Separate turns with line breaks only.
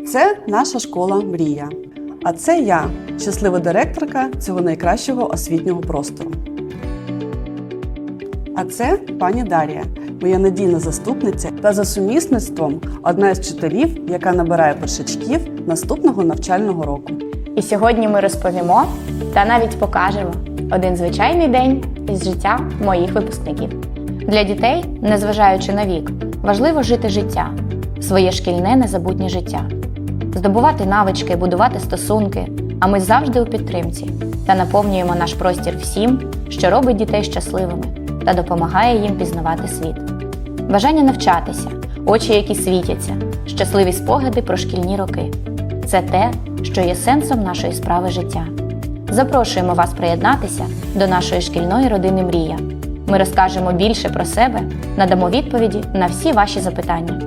Це наша школа «Мрія». А це я, щаслива директорка цього найкращого освітнього простору. А це пані Дар'я, моя надійна заступниця та за сумісництвом одна із вчителів, яка набирає першачків наступного навчального року.
І сьогодні ми розповімо та навіть покажемо один звичайний день із життя моїх випускників. Для дітей, незважаючи на вік, важливо жити життя, своє шкільне незабутнє життя. Здобувати навички, будувати стосунки, а ми завжди у підтримці та наповнюємо наш простір всім, що робить дітей щасливими та допомагає їм пізнавати світ. Бажання навчатися, очі, які світяться, щасливі спогади про шкільні роки – це те, що є сенсом нашої справи життя. Запрошуємо вас приєднатися до нашої шкільної родини «Мрія». Ми розкажемо більше про себе, надамо відповіді на всі ваші запитання.